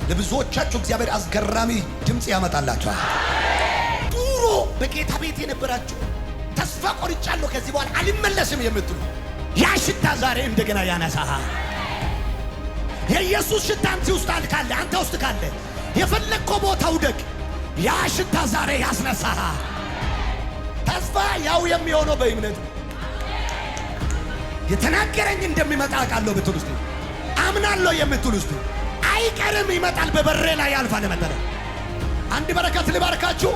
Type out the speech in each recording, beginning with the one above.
ለብዙዎቻችሁ እግዚአብሔር አስገራሚ ድምጽ ያመጣላችኋል። ዱሮ በጌታ ቤት የነበራችሁ ተስፋ ቆርጫለሁ ከዚህ በኋላ አልመለስም የምትሉ ያ ሽታ ዛሬ እንደገና ያነሳሃል። የኢየሱስ ሽታ አንተ ውስጥ ካለ አንተ ውስጥ ካለ የፈለግከው ቦታ ውደቅ፣ ያ ሽታ ዛሬ ያስነሳሃል። ተስፋ ያው የሚሆነው በእምነት የተናገረኝ እንደሚመጣ ቃለው ብትሉ እስቲ አምናለሁ የምትሉ እስቲ አይቀርም ይመጣል፣ በበሬ ላይ ያልፋል። ለመጠለ አንድ በረከት ልባርካችሁ።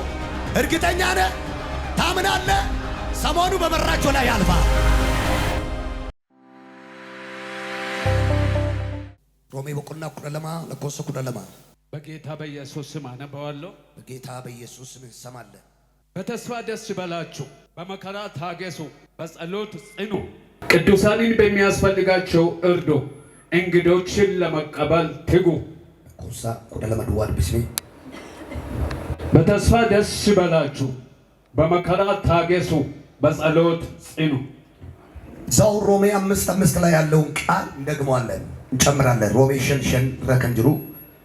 እርግጠኛ ነህ? ታምናለህ? ሰሞኑ በበራችሁ ላይ ያልፋል። ሮሜ በቁና ኩደለማ ለኮሶ ኩደለማ በጌታ በኢየሱስ ስም አነባዋለሁ። በጌታ በኢየሱስ ስም እንሰማለን። በተስፋ ደስ ይበላችሁ፣ በመከራ ታገሱ፣ በጸሎት ጽኑ፣ ቅዱሳንን በሚያስፈልጋቸው እርዱ፣ እንግዶችን ለመቀበል ትጉ። ኮሳ ኩደለማ ዱዋድ ቢስሚ በተስፋ ደስ ይበላችሁ፣ በመከራ ታገሱ፣ በጸሎት ጽኑ። ዛው ሮሜ 5:5 ላይ ያለውን ቃል እንደግመዋለን እንጨምራለን። ሮሜ ሸንሸን ረከንጅሩ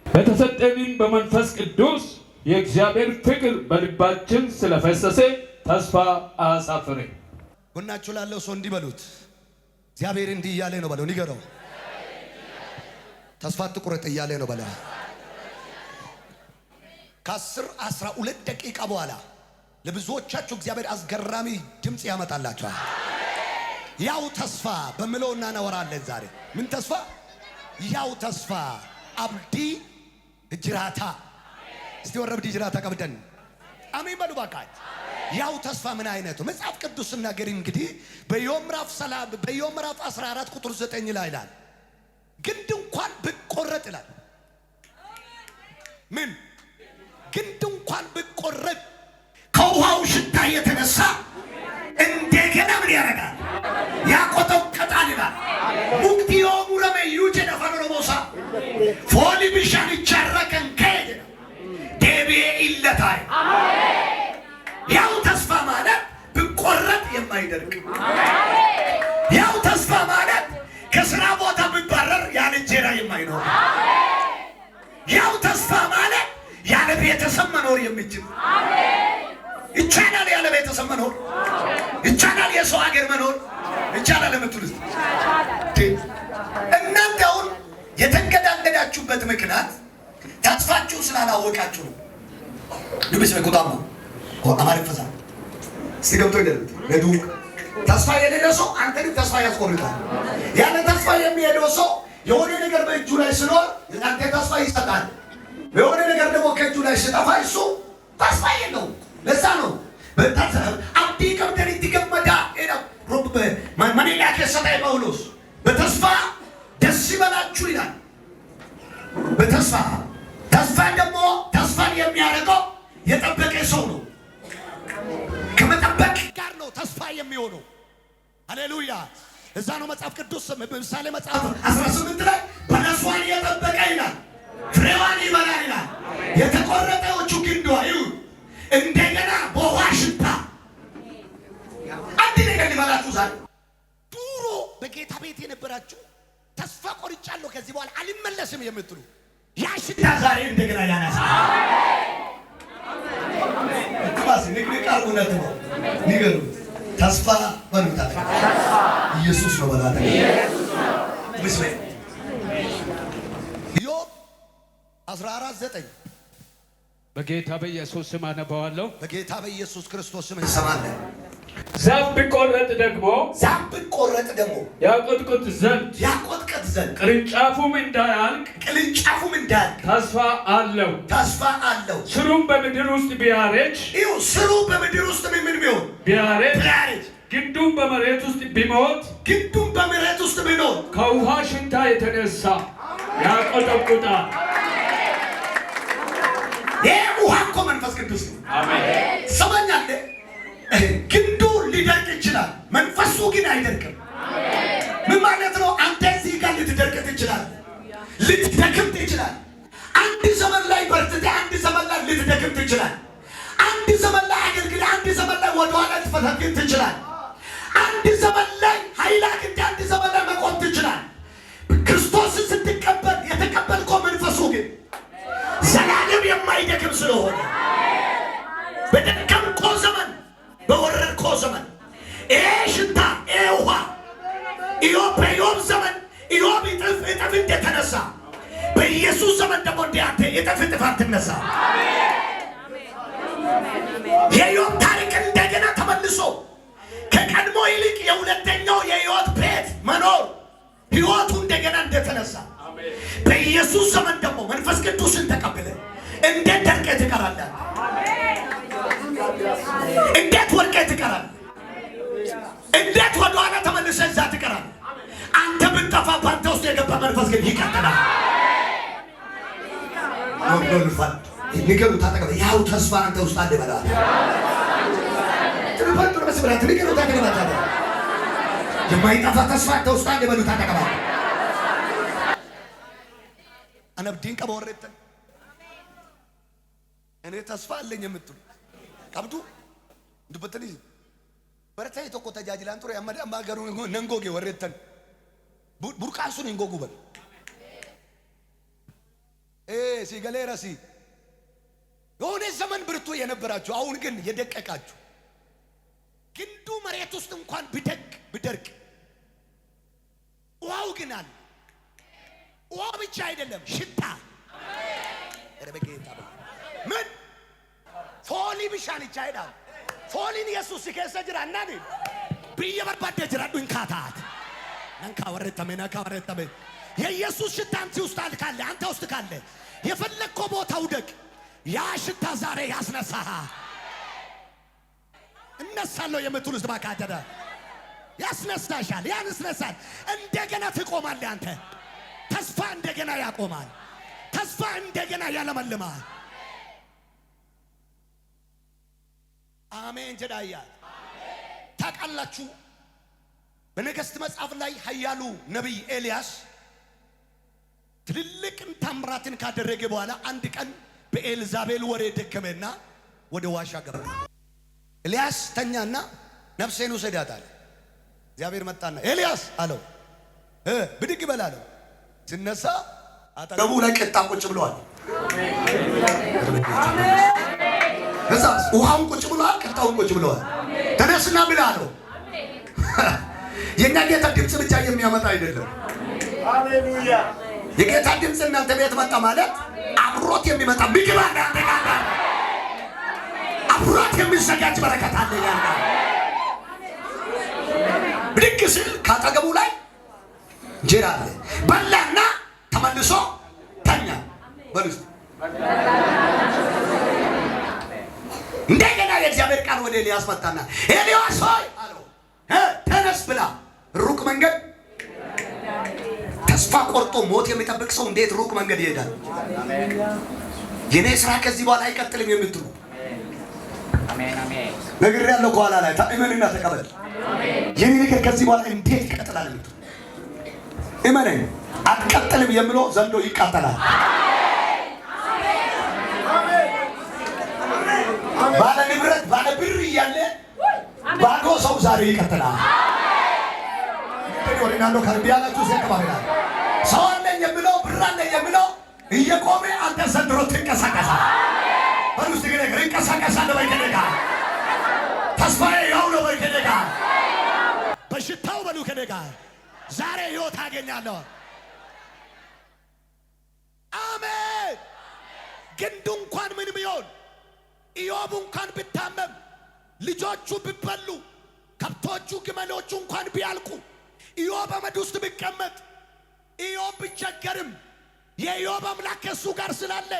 በተሰጠንን በመንፈስ ቅዱስ የእግዚአብሔር ፍቅር በልባችን ስለፈሰሰ ተስፋ አያሳፍረን። ጎናችሁ ላለው ሰው እንዲህ በሉት፣ እግዚአብሔር እንዲህ እያለ ነው በለው። ንገረው፣ ተስፋ አትቁረጥ እያለ ነው በለው። ከ10-12 ደቂቃ በኋላ ለብዙዎቻችሁ እግዚአብሔር አስገራሚ ድምጽ ያመጣላችኋል። ያው ተስፋ በሚለው እናወራለን ዛሬ። ምን ተስፋ? ያው ተስፋ አብዲ እጅራታ እስቲ ወረብዲ እጅራታ ቀብደን አሜን በሉ ባካች። ያው ተስፋ ምን አይነቱ? መጽሐፍ ቅዱስ ሲናገር እንግዲህ በኢዮብ ምዕራፍ 14 ቁጥር 9 ላይ ይላል፣ ግንድ እንኳን ብቆረጥ ይላል። ምን ግንድ እንኳን ብቆረጥ ከውሃው ሽታ የተነሳ እንደገና ምን ያደርጋል? ያቆጠቁጣል ይላል። ሙክቲዮ ሙረመ ዩጀ ነፈሮሞሳ ፎሊ ቢሻን ይቻረከን ከሄደ ዴቤ ኢለታይ ያው ተስፋ ማለት ብቆረጥ የማይደርቅ ያው ተስፋ ማለት ከስራ ቦታ ብባረር ያለ እንጀራ የማይኖር ያው ተስፋ ማለት ያለ ቤተሰብ መኖር የሚችል ይቻላል። ያለ ቤተሰብ መኖር ይቻላል። የሰው ሀገር መኖር ይቻላል። ለምትሉት እናንተ አሁን የተንገዳገዳችሁበት ምክንያት ተስፋችሁ ስላላወቃችሁ ነው። ልብስ በቁጣማ አማሪ ፈሳ ሲገብቶ ይደል ለዱ ተስፋ የሌለው ሰው አንተን ተስፋ ያስቆርጣል። ያለ ተስፋ የሚሄደው ሰው የሆነ ነገር በእጁ ላይ ሲኖር አንተ ተስፋ ይሰጣል። የሆነ ነገር ደግሞ ከእጁ ላይ ሲጠፋ እሱ ተስፋ የለውም። ለዛ ነው አብዲ ከብደን ይገመዳ ማንኛ ከሰጣይ ጳውሎስ በተስፋ ደስ ይበላችሁ ይላል። በተስፋ ደግሞ ተስፋን የሚያደርገው የጠበቀ ሰው ነው። ከመጠበቅ ጋር ነው ተስፋ የሚሆነው። ሃሌሉያ። እዛ ነው መጽሐፍ ቅዱስ ምሳሌ መጽሐፍ 18 ላይ በለሷን የጠበቀ ይላል ፍሬዋን ይበላል ይላል። የተቆረጠዎቹ ግንዷ ይሁን እንደገና በውሃ ሽታ አንድ ነገር ሊበላችሁ ዛሬ ዱሮ በጌታ ቤት የነበራችሁ ተስፋ ቆርጫለሁ ከዚህ በኋላ አልመለስም የምትሉ ያ ሽታ ዛሬ እንደገና ያነሳል። ንግቃል እውነት ነው። ንገሩት፣ ተስፋ በሉታ ኢየሱስ ነው በላተ ኢዮብ 14:9 በጌታ በኢየሱስ ስም አነባዋለሁ። በጌታ በኢየሱስ ክርስቶስ ስም እንሰማለን። ዛፍ ቢቆረጥ ደግሞ ያቆጥቁጥ ዘንድ ቅርንጫፉም እንዳያልቅ ተስፋ አለው። ስሩም በምድር ውስጥ ቢያረጅ ቢያረጅ ግንዱም በመሬት ውስጥ ቢሞት ከውሃ ሽታ የተነሳ ያቆጠቁጣል። ውሃ እኮ መንፈስ ቅዱስ ነው። አሜን። ሰማኛለ ግንዱ ሊደርቅ ይችላል፣ መንፈሱ ግን አይደርቅም። ምን ማለት ነው? አንተ እዚህ ጋር ልትደርቅ ትችላለህ፣ ልትደክም ትችላለህ። አንድ ዘመን ላይ በርትተህ አንድ ዘመን ላይ ልትደክም ትችላለህ። አንድ ዘመን ላይ አገልግለህ አንድ ዘመን ላይ ወደኋላ ልትፈተግን ትችላለህ። አንድ ዘመን ላይ ኃይል አግኝተህ አንድ ዘመን ላይ መቆም ትችላለህ። ክርስቶስን ስትቀበል የተቀበልከው መንፈሱ ግን ፍጹም የማይደክም ስለሆነ በደከምኮ ዘመን በወረድኮ ዘመን ይሄ ሽታ ይሄ ውሃ ኢዮብ በኢዮብ ዘመን ኢዮብ እጥፍ እንደተነሳ በኢየሱስ ዘመን ደግሞ እንዲያንተ እጥፍ አትነሳ። የኢዮብ ታሪክ እንደገና ተመልሶ ከቀድሞ ይልቅ የሁለተኛው የሕይወት ቤት መኖር ሕይወቱ እንደገና እንደተነሳ በኢየሱስ ዘመን ደግሞ መንፈስ ቅዱስን ተቀብለ እንዴት ደርቀህ ትቀራለህ? እንዴት ወድቀህ ትቀራለህ? እንዴት ወደ ኋላ ተመልሰህ እዛ ትቀራለህ? አንተ ብትጠፋ በአንተ ውስጥ የገባ መንፈስ ግን ይቀጥላል። ንገሩ ታጠቀበ ያው ተስፋ አንተ ውስጥ አለ በላ ትልፈቱ መስብራት ንገሩ ታጠቀበ የማይጠፋ ተስፋ አንተ ውስጥ አለ በሉ ታጠቀበ አነብዲን ቀበወረተ እኔ ተስፋ አለኝ የምትሉ ቀብዱ እንድበተልይ በረታይ ተቆ ተጃጅላን ጥሩ ያማዳ ማገሩ ነንጎጌ ወረተን ቡርቃሱን እንጎጉበል ሲገሌ ረሲ የሆነ ዘመን ብርቱ የነበራችሁ አሁን ግን የደቀቃችሁ ግንዱ መሬት ውስጥ እንኳን ብደርቅ ውሃው ግን አለ። ውሃ ብቻ አይደለም ሽታ ረበጌታ ምን ፎሊ ብሻን ይቻይዳል ፎሊን ኢየሱስ ከሰጅራ እናኒ በየበርባደ ጅራዱ እንካታት ነንካ ወረተመ የኢየሱስ ሽታ አንተ ውስጥ ካለ አንተ ውስጥ ካለ የፈለከው ቦታ ውደቅ። ያ ሽታ ዛሬ ያስነሳህ እነሳለሁ የምትሉት ባካደረ ያስነሳሻል። ያንስነሳል። እንደገና ትቆማለህ። አንተ ተስፋ እንደገና ያቆማል። ተስፋ እንደገና ያለመልማል። አሜን ጀዳያ ታውቃላችሁ። በነገሥት መጽሐፍ ላይ ኃያሉ ነቢይ ኤልያስ ትልልቅ ታምራትን ካደረገ በኋላ አንድ ቀን በኤልዛቤል ወሬ ደከመና ወደ ዋሻ ገባ። ኤልያስ ተኛና ነፍሴን ውሰዳት አለ። እግዚአብሔር መጣና ኤልያስ አለው ብድግ በል አለው። ሲነሳ አጠገቡ ላይ ቂጣ ቁጭ ብሏል። እዛ ውሃውን ቁጭ ብሏል፣ ቂጣውን ቁጭ ብሏል። ተነስና ብላ አለው። የኛ ጌታ ድምጽ ብቻ የሚያመጣ አይደለም። ሃሌሉያ! የጌታ ድምጽ እናንተ ቤት መጣ ማለት አብሮት የሚመጣ ምግብ አለ። አብሮት የሚዘጋጅ በረከት አለ። ያንተ ብድግ ሲል ካጠገቡ ላይ እንጀራ አለ። በላና ተመልሶ ተኛ። በሉስ እንደገና የእግዚአብሔር ቃል ወደ ኤልያስ መጣና ኤልያስ ሆይ አለው ተነስ ብላ። ሩቅ መንገድ ተስፋ ቆርጦ ሞት የሚጠብቅ ሰው እንዴት ሩቅ መንገድ ይሄዳል? የኔ ስራ ከዚህ በኋላ አይቀጥልም የምትሉ ነግሬያለሁ። ከኋላ ላይ ታእመንና ተቀበል። የኔ ነገር ከዚህ በኋላ እንዴት ይቀጥላል የምትሉ እመነኝ፣ አትቀጥልም የምለው ዘንዶ ይቃጠላል። ባለ ንብረት ባለ ብር እያለ ባዶ ሰው ዛሬ ይቀጥላል። ወሪናዶ ካርቢያላችሁ ዘከባሪያ ሰው አለኝ የምለው ብር አለኝ የምለው እየቆመ አንተ ዘንድሮ ትንቀሳቀሳለህ። በሩስ ትግሬ እንቀሳቀሳለህ። በከደጋ ተስፋዬ ያው ነው። በከደጋ በሽታው በሉ ከደጋ ዛሬ ህይወት አገኛለሁ። አሜን። ግንዱ እንኳን ምን ቢሆን ኢዮብ እንኳን ብታመም ልጆቹ ቢበሉ ከብቶቹ ግመሎቹ እንኳን ቢያልቁ ኢዮብ አመድ ውስጥ ቢቀመጥ ኢዮብ ቢቸገርም የኢዮብ አምላክ ከሱ ጋር ስላለ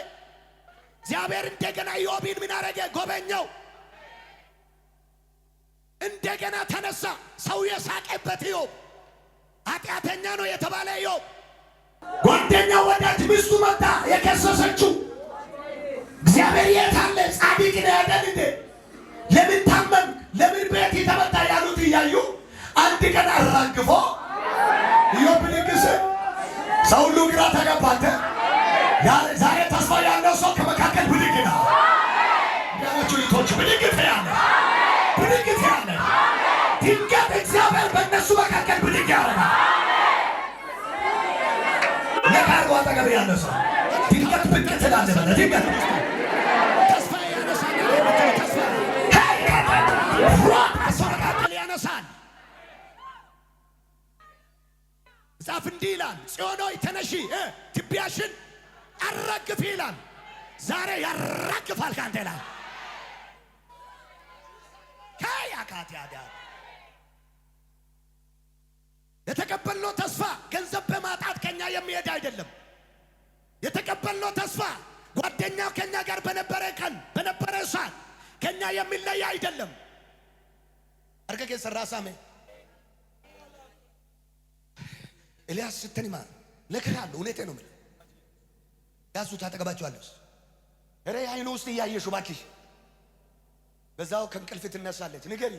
እግዚአብሔር እንደገና ኢዮብን ምን አረገ? ጎበኘው። እንደገና ተነሳ። ሰው የሳቀበት ኢዮብ፣ ኃጢአተኛ ነው የተባለ ኢዮብ፣ ጓደኛ ወዳጅ ሚስቱ መጣ የከሰሰችው እግዚአብሔር የት አለ? ጻድቅ ነው ያደል እንዴ? ለምን ታመም? ለምን ቤት የተመታ ያሉት እያዩ አንድ ቀን አራግፎ ኢዮብ ንግስ ሰው ሁሉ ግራ ተጋባተ። ዛሬ ተስፋ ያለው ሰው ከመካከል ብድግ ነው። ያላችሁ ይቶች ብድግ ያለ ድንገት እግዚአብሔር በእነሱ መካከል ብድግ ያደርጋል። ለካርጎ አጠገብ ያለ ሰው ድንገት ብቅ ትላለህ በለ ድንገት ተስፋ ያነሳል። ተስፋ በሰው መካከል ያነሳል። መጽሐፍ እንዲህ ይላል፣ ጽዮን ሆይ ተነሺ ትቢያሽን አራግፊ ይላል። ዛሬ ያራግፋል ካንተ ላይ ካያካቲያዳ የተቀበልነው ተስፋ ገንዘብ በማጣት ከኛ የሚሄድ አይደለም። የተቀበልነው ተስፋ ጓደኛው ከኛ ጋር በነበረ ቀን በነበረ ሰዓት ከኛ የሚለይ አይደለም። አርገጌ ሰራሳሜ ኤልያስ ስትንማ ለከራሉ እውነቴ ነው ማለት ያሱ ታጠገባቸዋለሽ እረ አይኑ ውስጥ እያየሽው ባክሽ በዛው ከእንቅልፍ ትነሳለች። ንገሪ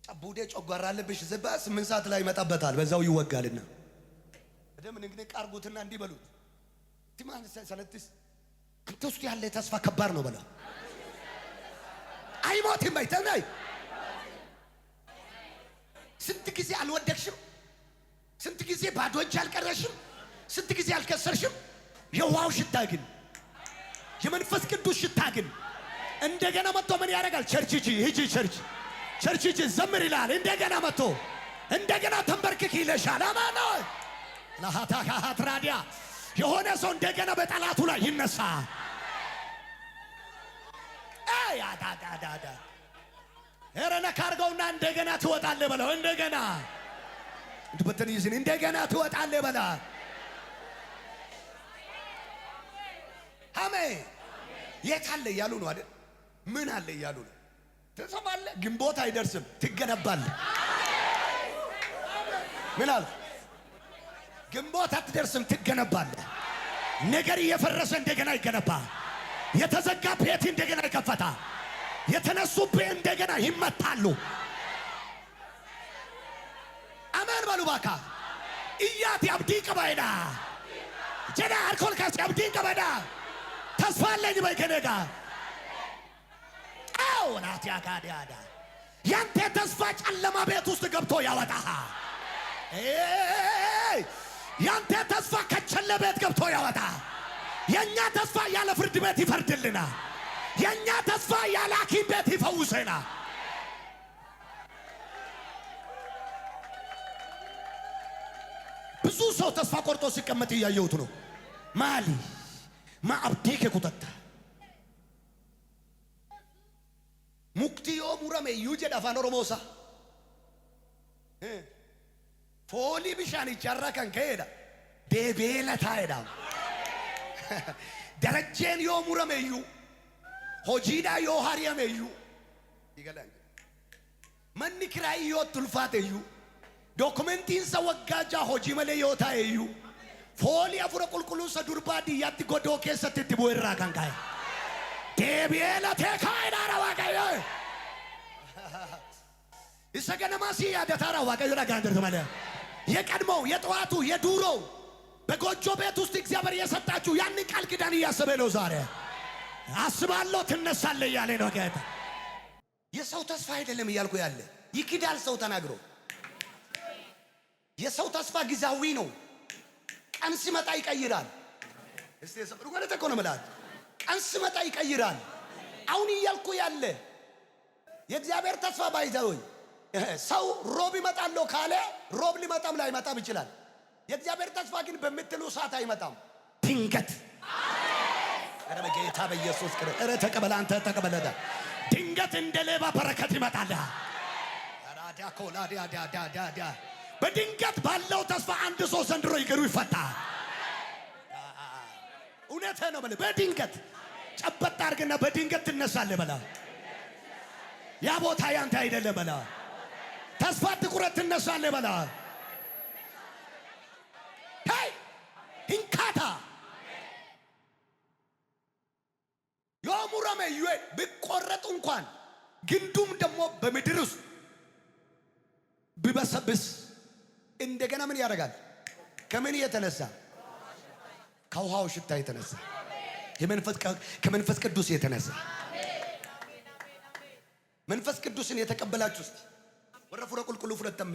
ጨቡዴ ጮጓራ አለብሽ ዘባ 8 ሰዓት ላይ ይመጣበታል። በዛው ይወጋልና ደም ንግንቅ አርጉትና እንዲህ በሉት ትማን ሰለትስ አንተ ውስጥ ያለ ተስፋ ከባድ ነው በለው። አይሞትም አይተናይ ስንት ጊዜ አልወደቅሽም? ስንት ጊዜ ባዶ እጅ አልቀረሽም? ስንት ጊዜ አልከሰርሽም? የውሃው ሽታ ግን የመንፈስ ቅዱስ ሽታ ግን እንደገና መጥቶ ምን ያደርጋል? ቸርች ሂጂ ቸርች ሂጂ ዘምር ይላል። እንደገና መጥቶ እንደገና ተንበርክክ ይለሻል። አማን ነው ለሃታ ሃትራዲያ የሆነ ሰው እንደገና በጠላቱ ላይ ይነሳ። ያዳዳዳዳ እረነ ካርገውና እንደገና ትወጣለህ በለው። እንደገና እንድበተን ይዝን እንደገና ትወጣለህ በላ። አሜን። የት አለ እያሉ ነው አይደል? ምን አለ እያሉ ነው። ትሰማለህ? ግንቦት አይደርስም፣ ትገነባለህ። ምን አለ? ግንቦት አትደርስም፣ ትገነባለህ። ነገር እየፈረሰ እንደገና ይገነባ። የተዘጋ ቤት እንደገና ይከፈታ። የተነሱብህ እንደገና ይመታሉ። አሜን በሉ ባካ። እያት ያብዲ ቀባይዳ ጀና አልኮል ካስ ያብዲ ቀባይዳ ተስፋ አለኝ በይ ከኔ ጋር አው ናት ያጋዲያዳ ያንተ ተስፋ ጨለማ ቤት ውስጥ ገብቶ ያወጣሃ። ያንተ ተስፋ ከቸለ ቤት ገብቶ ያወጣ። የኛ ተስፋ ያለ ፍርድ ቤት ይፈርድልና፣ የኛ ተስፋ ያለ ሐኪም ቤት ይፈውሰና። ብዙ ሰው ተስፋ ቆርጦ ሲቀመጥ እያየሁት ነው። ማሊ ማአብዲከ ኩተታ ሙክቲዮ ሙረሜ ዩጀድ አፋን ኦሮሞሳ ፎሊ ቢሻን ይቻራ ከን ከሄዳ ዴቤለ ታይዳ ደረጀን ዮ ሙረሜዩ ሆጂዳ ዮ ሃሪያሜዩ ይገላል ማን ክራይ ዮ ቱልፋቴዩ ዶክመንቲን ሰወጋጃ ሆጂ መለ ዮ ታየዩ ፎሊ አፉረ ቁልቁሉ ሰዱርባዲ ያት ጎዶ ከሰት ትቦይራ ካንካይ ዴቤለ ተካይዳ rawaቀዮ ይሰገነማሲ ያደታራ ዋቀዮ ለጋንደር ተማለ የቀድሞው የጠዋቱ የዱሮው በጎጆ ቤት ውስጥ እግዚአብሔር የሰጣችሁ ያን ቃል ኪዳን እያሰበ ነው። ዛሬ አስባለሁ ትነሳለህ እያለ ነው ጌታ። የሰው ተስፋ አይደለም እያልኩ ያለ ይክዳል ሰው ተናግሮ። የሰው ተስፋ ጊዜያዊ ነው። ቀን ሲመጣ ይቀይራል። እስቲ ሰብሩ ወደ ተኮነ መላት ቀን ሲመጣ ይቀይራል። አሁን እያልኩ ያለ የእግዚአብሔር ተስፋ ባይዘው ሰው ሮብ ይመጣለው ካለ ሮብ ሊመጣም ላይመጣም ይችላል። የእግዚአብሔር ተስፋ ግን በምትሉ ሰዓት አይመጣም። ድንገት አረ በጌታ በኢየሱስ ክርስቶስ አረ ተቀበል፣ አንተ ተቀበለዳ። ድንገት እንደ ሌባ በረከት ይመጣል። አራዳ ኮላዳ ዳዳዳ በድንገት ባለው ተስፋ አንድ ሰው ዘንድሮ ይገሩ ይፈታ። እውነቴ ነው በለ። በድንገት ጨበጥ አድርግና በድንገት ትነሳለህ በላ። ያ ቦታ ያንተ አይደለም በላ። ተስፋ ትቁረጥ ትነሳለህ በላ። ሄይ እንካታ የሙረመ ይዌ ቢቆረጥ እንኳን ግንዱም ደግሞ በምድር ውስጥ ቢበሰብስ እንደገና ምን ያደርጋል? ከምን የተነሳ? ከውሃው ሽታ የተነሳ ከመንፈስ ቅዱስ የተነሳ። መንፈስ ቅዱስን የተቀበላችሁ እስቲ ወረፉረ ቁልቁሉ ፍረተም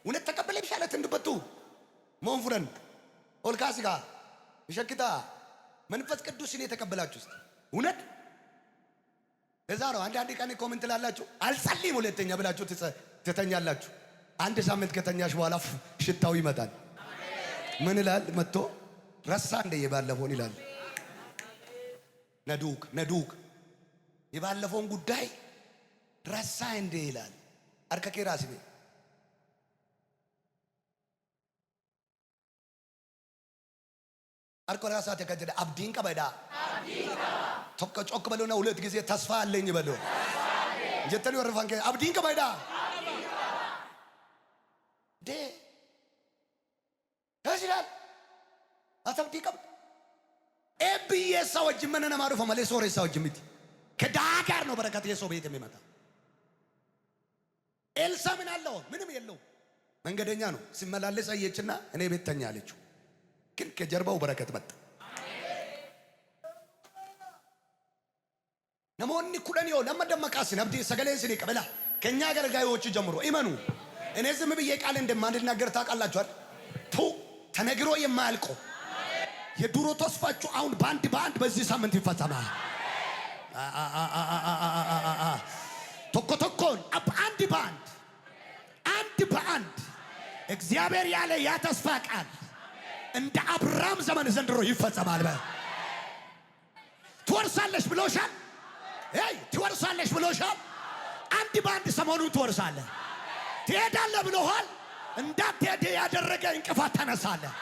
እውነት ተቀበለ ይሻለት እንድበቱ ሞንፍረን ኦልካሲጋ ይሸክታ መንፈስ ቅዱስን የተቀበላችሁ ውስጥ እውነት እዛ ነው። አንዳንድ ቀን ኮሜንት ላላችሁ አልጸልይም ሁለተኛ ብላችሁ ትተኛላችሁ። አንድ ሳምንት ከተኛሽ በኋላ ሽታው ይመጣል። ምን ይላል መጥቶ ረሳ እንደ የባለፈውን ይላል። ነዱክ የባለፈውን ጉዳይ ረሳ እንደ ይላል። አርከኬ ራስ ቤ አርኮ ራሳ ተከጀደ አብዲን ቀበዳ ቶከ ጮክ በሉና ሁለት ጊዜ ተስፋ አለኝ በሉ ጀተኒ ወርፋንከ አብዲን ቀበዳ ዴ እዚላል አተብዲ ቀብ ኤቢዬ ሰዎች ምንነ ማሩፈ ማለ ሶሬ ሰዎች ምት ከዳጋር ነው በረከት የሰው ቤት የሚመጣ ኤልሳ ምን አለው? ምንም የለው። መንገደኛ ነው ሲመላለስ አየችና እኔ ቤት ተኛ አለችው። ግን ከጀርባው በረከት መጣ። ነሞኒ ኩለኒዮ ለማደመቃስ ነብዲ ሰገሌን ሲኒ ቀበላ ከኛ አገልጋዮች ጀምሮ ኢመኑ እኔ ዝም ብዬ ቃል እንደማንናገር ታውቃላችኋል። ቱ ተነግሮ የማያልቀው የዱሮ ተስፋችሁ አሁን በአንድ በዚህ ሳምንት ይፈጸማል። ቶኮቶኮን አንድ በአንድ እግዚአብሔር ያለ ያ ተስፋ ቃል እንደ አብርሃም ዘመን ዘንድሮ ይፈጸማል። ትወርሳለሽ ብሎሻል። ትወርሳለሽ ብሎሻል። አንድ በአንድ ሰሞኑን ትወርሳለህ። ትሄዳለህ ብሎሃል። እንዳትሄድ ያደረገ እንቅፋት ተነሳለህ።